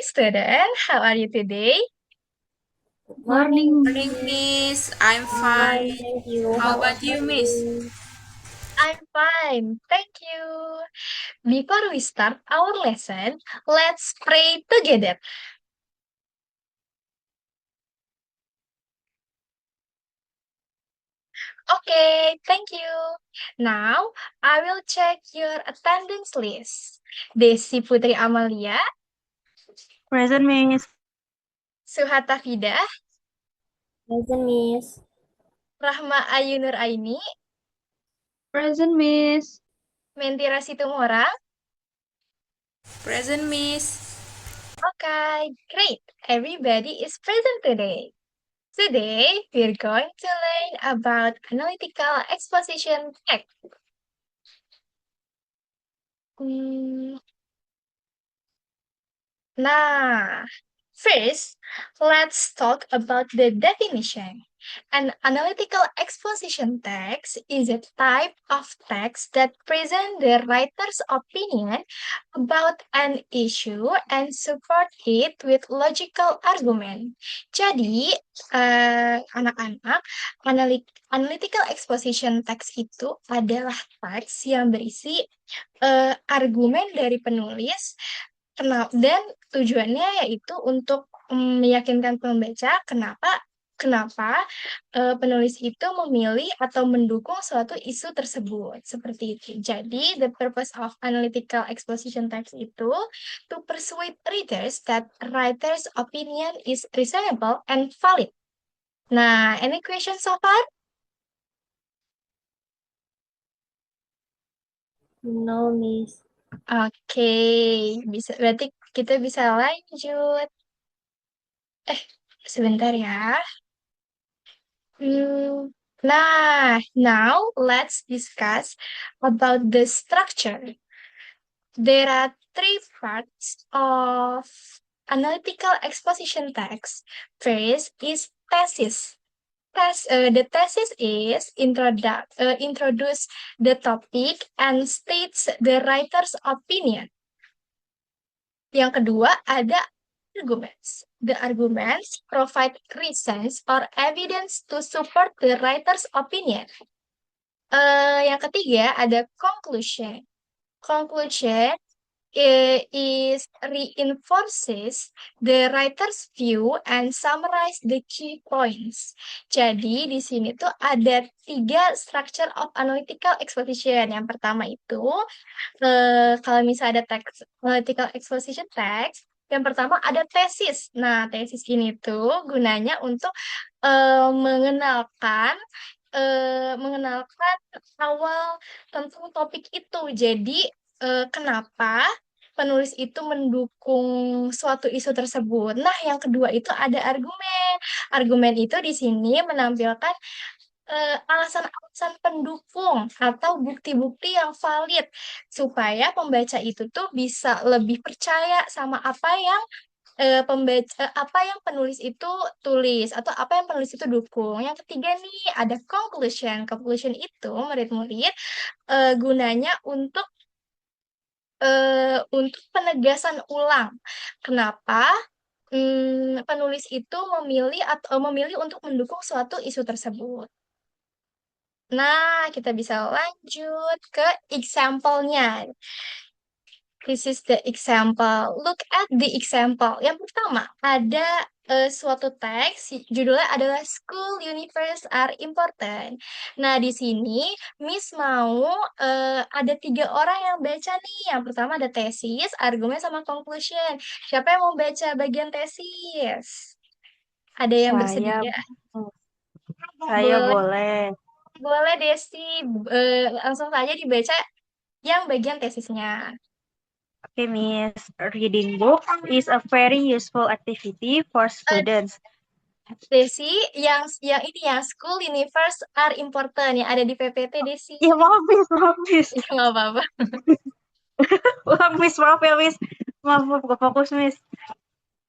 student. How are you today? Morning, Morning, Miss. I'm fine, fine. thank you. How How about you, about Miss? you? I'm fine, thank you. Before we start our lesson, let's pray together. Okay, thank you. Now, I will check your attendance list. Desi Putri Amalia, Present, Miss. Suhata Fidah, Present, Miss. Rahma Ayu Nur Aini, Present, Miss. Mentira Situmora. Present, Miss. Okay, great. Everybody is present today. Today, we're going to learn about analytical exposition technique. Hmm, Nah, first, let's talk about the definition. An analytical exposition text is a type of text that presents the writer's opinion about an issue and support it with logical argument. Jadi, anak-anak, analytical exposition text itu adalah teks yang berisi argumen dari penulis dan tujuannya yaitu untuk meyakinkan pembaca kenapa kenapa penulis itu memilih atau mendukung suatu isu tersebut seperti itu. Jadi the purpose of analytical exposition text itu to persuade readers that writer's opinion is reasonable and valid. Nah, any questions so far? No, Miss. Oke, berarti kita bisa lanjut. Sebentar ya. Now let's discuss about the structure. There are three parts of analytical exposition text. First is thesis. The thesis is introduce the topic and states the writer's opinion. Yang kedua ada arguments. The arguments provide reasons or evidence to support the writer's opinion. Yang ketiga ada conclusion. Conclusion is reinforces the writer's view and summarize the key points. Jadi di sini tuh ada tiga structure of analytical exposition. Yang pertama itu kalau misalnya ada teks analytical exposition text, yang pertama ada tesis. Nah, tesis ini tuh gunanya untuk mengenalkan mengenalkan awal tentang topik itu. Jadi, kenapa penulis itu mendukung suatu isu tersebut. Nah, yang kedua itu ada argumen. Argumen itu di sini menampilkan alasan-alasan pendukung atau bukti-bukti yang valid supaya pembaca itu tuh bisa lebih percaya sama apa yang penulis itu tulis atau apa yang penulis itu dukung. Yang ketiga nih ada conclusion. Conclusion itu murid-murid gunanya untuk penegasan ulang. Kenapa penulis itu memilih untuk mendukung suatu isu tersebut. Nah, kita bisa lanjut ke example-nya. This is the example. Look at the example. Yang pertama, ada suatu teks, judulnya adalah School Universe are Important. Nah, di sini Miss mau ada tiga orang yang baca nih. Yang pertama ada tesis, argumen, sama conclusion. Siapa yang mau baca bagian tesis? Ada yang Saya, bersedia? saya Boleh, boleh. boleh Desi. Langsung saja dibaca yang bagian tesisnya. Okay, Miss. Reading book is a very useful activity for Eh, students. Desi, yang ini ya, school universe are important yang ada di PPT Desi. Ya, maaf, Miss. Maaf, Miss. Ya nggak apa-apa. Ulang, Miss. Maaf ya, Miss. Maaf, gak fokus, Miss.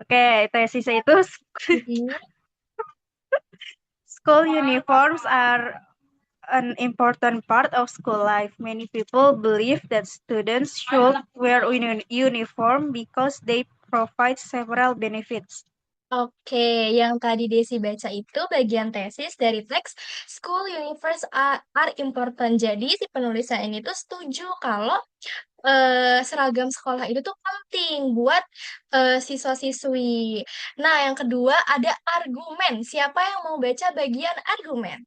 Oke, tesisnya itu Mm-mm. school uniforms are an important part of school life. Many people believe that students should wear uniform because they provides several benefits. Oke, yang tadi Desi baca itu bagian tesis dari teks School Universe are Important. Jadi si penulisnya ini tuh setuju kalau seragam sekolah itu tuh penting buat siswa-siswi. Nah, yang kedua ada argumen. Siapa yang mau baca bagian argumen?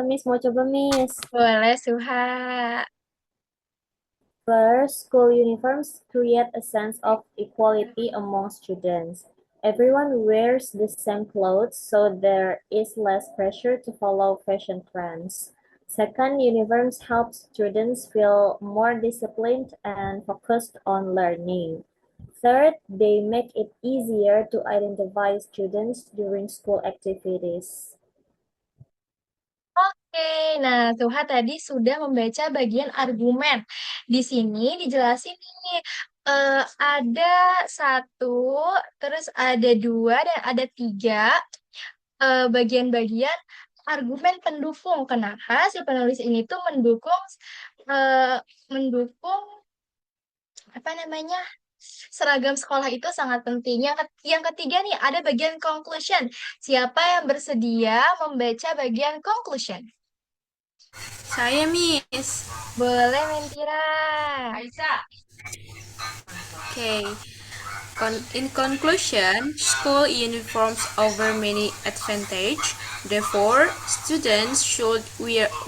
Miss, mau coba Miss. Boleh, Suha. First, school uniforms create a sense of equality among students. Everyone wears the same clothes, so there is less pressure to follow fashion trends. Second, uniforms help students feel more disciplined and focused on learning. Third, they make it easier to identify students during school activities. Oke, nah Tuha tadi sudah membaca bagian argumen. Di sini dijelasin nih, ada satu, terus ada dua, dan ada tiga bagian-bagian argumen pendukung. Kenapa si penulis ini tuh eh, mendukung apa namanya seragam sekolah itu sangat penting. Yang ketiga nih ada bagian conclusion. Siapa yang bersedia membaca bagian conclusion? Saya, Miss. Boleh, Mentira. Okay. In conclusion, school uniforms offer many advantages. Therefore, students should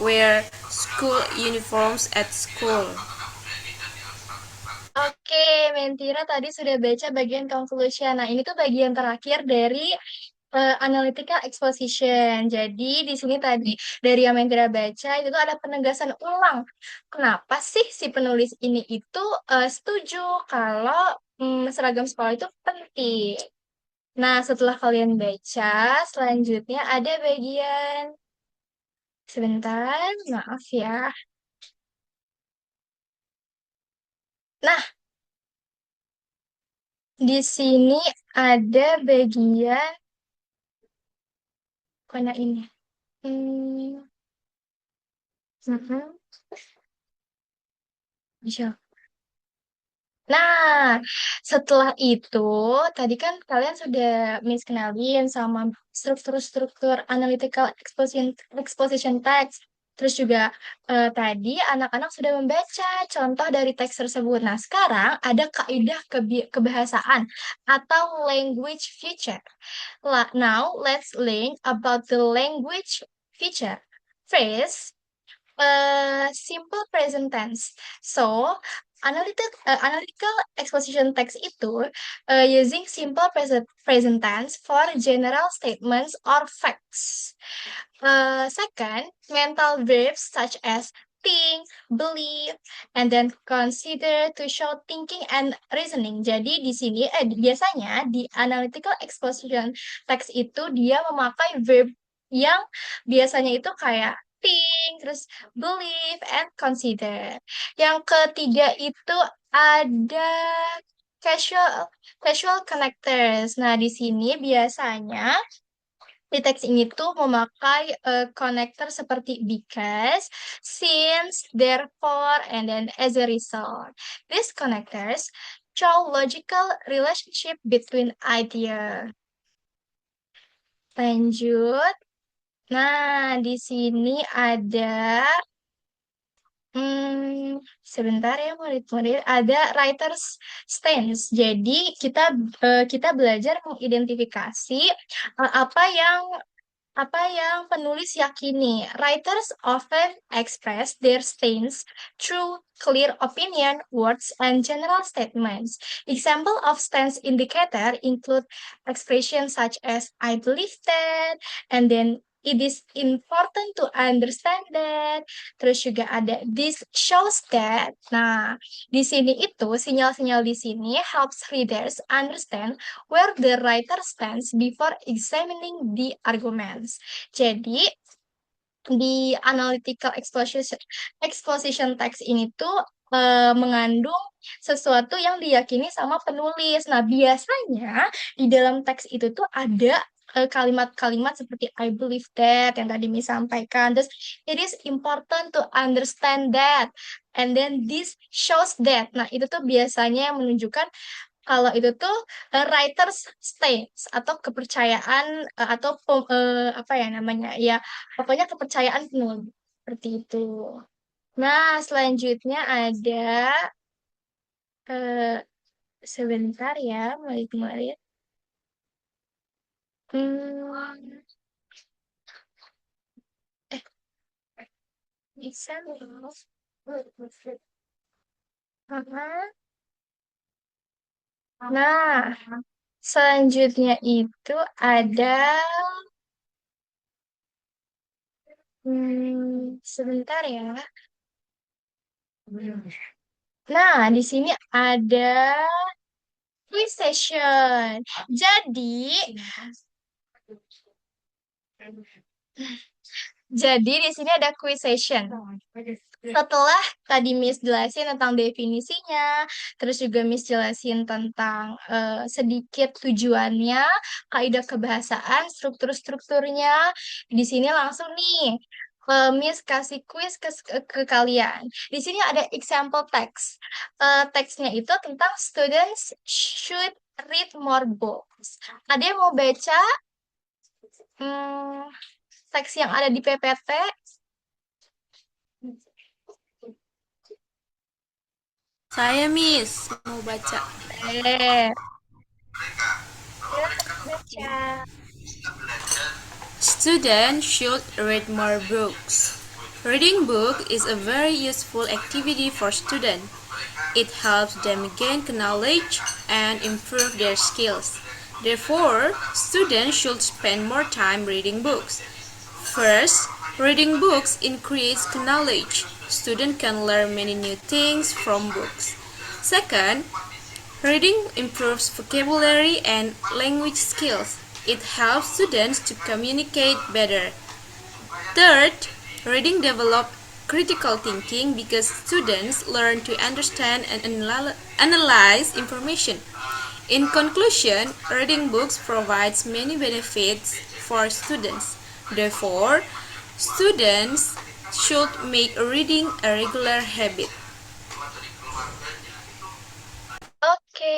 wear school uniforms at school. Oke, Mentira tadi sudah baca bagian conclusion. Nah, ini tuh bagian terakhir dari analytical exposition. Jadi di sini tadi dari yang Mentira baca itu tuh ada penegasan ulang. Kenapa sih si penulis ini itu setuju kalau seragam sekolah itu penting? Nah, setelah kalian baca, selanjutnya ada bagian sebentar, maaf ya. Nah, di sini ada bagian mana ini? Hmm, mhm. Bisa. Nah, setelah itu, tadi kan kalian sudah kenalin sama struktur-struktur analytical exposition text. Terus juga tadi anak-anak sudah membaca contoh dari teks tersebut. Nah, sekarang ada kaidah kebahasaan atau language feature. Now, let's learn about the language feature. First, simple present tense. So, analytical exposition text itu using simple present tense for general statements or facts. Second, mental verbs such as think, believe, and then consider to show thinking and reasoning. Jadi di sini biasanya di analytical exposition text itu dia memakai verb yang biasanya itu kayak think, terus believe, and consider. Yang ketiga itu ada casual casual connectors. Nah, di sini biasanya di teks ini tuh memakai connector seperti because, since, therefore, and then as a result. These connectors show logical relationship between idea. Lanjut. Nah, di sini ada sebentar ya murid-murid, ada writer's stance. Jadi kita belajar mengidentifikasi apa yang penulis yakini. Writers often express their stance through clear opinion, words, and general statements. Example of stance indicator include expressions such as I believe that, and then it is important to understand that. Terus juga ada this shows that. Nah, di sini itu sinyal-sinyal di sini helps readers understand where the writer stands before examining the arguments. Jadi, di analytical exposition text ini tuh mengandung sesuatu yang diyakini sama penulis. Nah, biasanya di dalam teks itu tuh ada kalimat-kalimat seperti I believe that yang tadi Miss sampaikan. Terus it is important to understand that. And then this shows that. Nah, itu tuh biasanya yang menunjukkan kalau itu tuh writer's stance atau kepercayaan atau apa ya namanya? Ya, pokoknya kepercayaan penulis seperti itu. Nah, selanjutnya ada eh, sebentar ya, mulai. Hmm, eh, bisa loh. Aha. Nah, selanjutnya itu ada sebentar ya. Nah, di sini ada quiz session. Jadi di sini ada quiz session. Setelah tadi Miss jelasin tentang definisinya, terus juga Miss jelasin tentang sedikit tujuannya, kaidah kebahasaan, struktur-strukturnya. Di sini langsung nih Miss kasih quiz ke kalian. Di sini ada example text. Teksnya itu tentang students should read more books. Ada yang mau baca hmm, teks yang ada di PPT? Saya Miss mau baca. Eh, baca. Students should read more books. Reading book is a very useful activity for students. It helps them gain knowledge and improve their skills. Therefore, students should spend more time reading books. First, reading books increases knowledge. Students can learn many new things from books. Second, reading improves vocabulary and language skills. It helps students to communicate better. Third, reading develops critical thinking because students learn to understand and analyze information. In conclusion, reading books provides many benefits for students. Therefore, students should make reading a regular habit. Oke,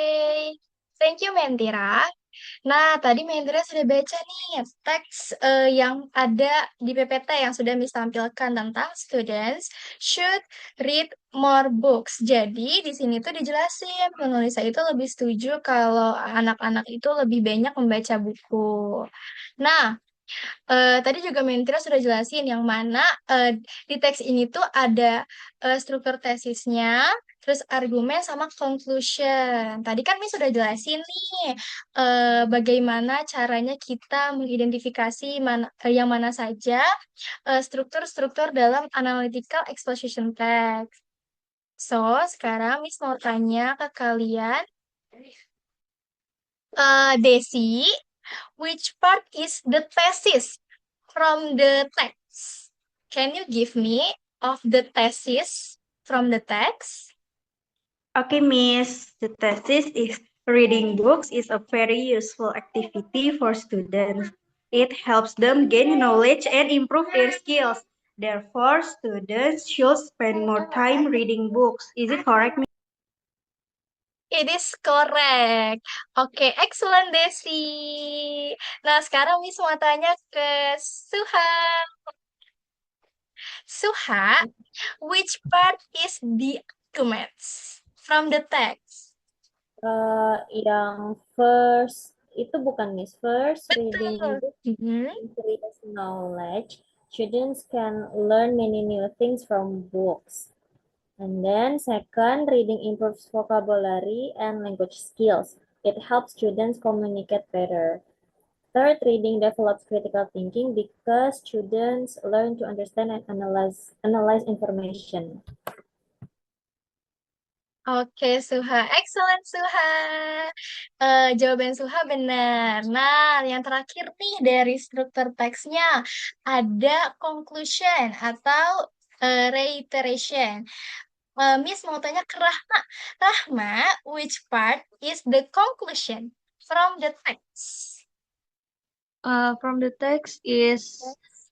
thank you Mentira. Nah, tadi Mendra sudah baca nih teks yang ada di PPT yang sudah Miss tampilkan tentang students should read more books. Jadi di sini tuh dijelasin penulis itu lebih setuju kalau anak-anak itu lebih banyak membaca buku. Nah, tadi juga Mentira sudah jelasin yang mana di teks ini tuh ada struktur tesisnya, terus argumen sama conclusion. Tadi kan Mi sudah jelasin nih bagaimana caranya kita mengidentifikasi yang mana saja struktur-struktur dalam analytical exposition text. So, sekarang Miss mau tanya ke kalian, Desi, which part is the thesis from the text? Can you give me of the thesis from the text? Okay, Miss. The thesis is reading books is a very useful activity for students. It helps them gain knowledge and improve their skills. Therefore, students should spend more time reading books. Is it correct, Miss? It is correct. Oke, excellent Desi. Nah, sekarang Miss mau tanya ke Suha. Suha, which part is the arguments from the text? Yang first itu bukan Miss. First, reading Betul. book Mhm. increase knowledge. Students can learn many new things from books. And then second, reading improves vocabulary and language skills. It helps students communicate better. Third, reading develops critical thinking because students learn to understand and analyze information. Oke, Suha. Excellent, Suha. Jawaban Suha benar. Nah, yang terakhir nih dari struktur teksnya ada conclusion atau reiteration. Miss mau tanya ke Rahma. Rahma, which part is the conclusion from the text? From the text is,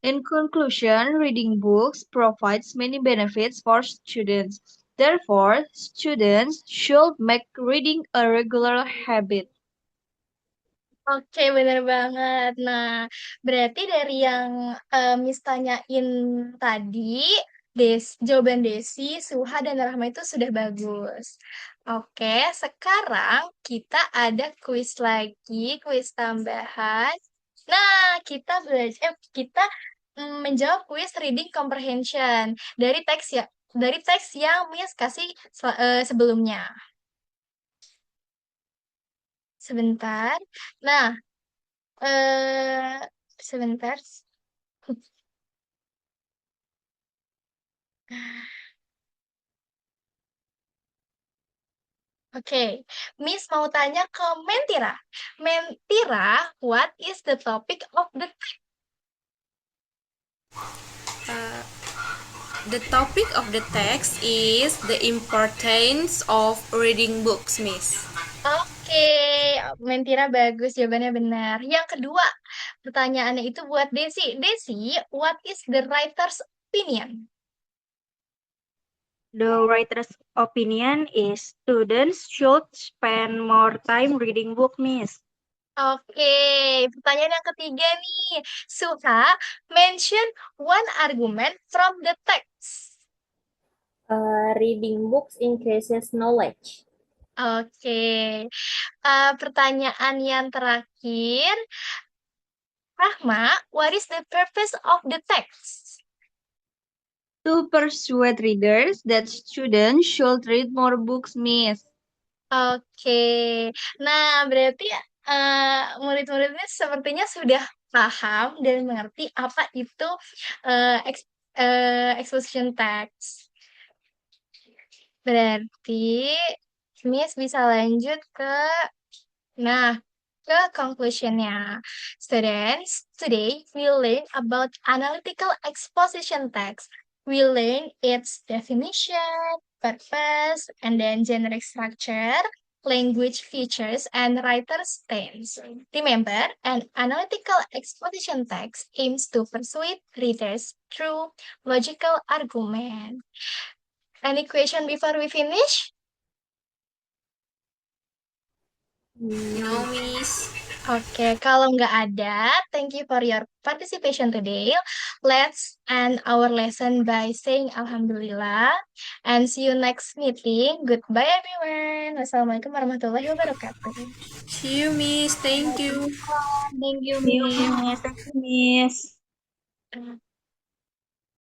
in conclusion, reading books provides many benefits for students. Therefore, students should make reading a regular habit. Oke, bener banget. Nah, berarti dari yang Miss tanyain tadi, jawaban Desi, Suha, dan Rahma itu sudah bagus. Oke, sekarang kita ada kuis lagi, kuis tambahan. Nah, kita menjawab kuis reading comprehension dari teks yang Miss kasih sebelumnya. Sebentar. Nah, sebentar. Oke, Miss mau tanya ke Mentira. Mentira, what is the topic of the The topic of the text is the importance of reading books, Miss. Oke, Mentira bagus, jawabannya benar. Yang kedua, pertanyaannya itu buat Desi. Desi, what is the writer's opinion? The writer's opinion is students should spend more time reading book, Miss. Oke, pertanyaan yang ketiga nih. Suha, mention one argument from the text. Reading books increases knowledge. Oke, pertanyaan yang terakhir. Rahma, what is the purpose of the text? To persuade readers that students should read more books, Miss. Oke, nah berarti murid-muridnya sepertinya sudah paham dan mengerti apa itu exposition text. Berarti Miss bisa lanjut ke conclusionnya. Students, today we learn about analytical exposition text. We learn its definition, purpose, and then generic structure, language features, and writer's stance. Remember, an analytical exposition text aims to persuade readers through logical argument. Any question before we finish? No, Miss. Oke, kalau nggak ada, thank you for your participation today. Let's end our lesson by saying Alhamdulillah and see you next meeting. Goodbye everyone. Wassalamualaikum warahmatullahi wabarakatuh. See you, Miss. Thank you. Thank you, Miss. Thank you, Miss.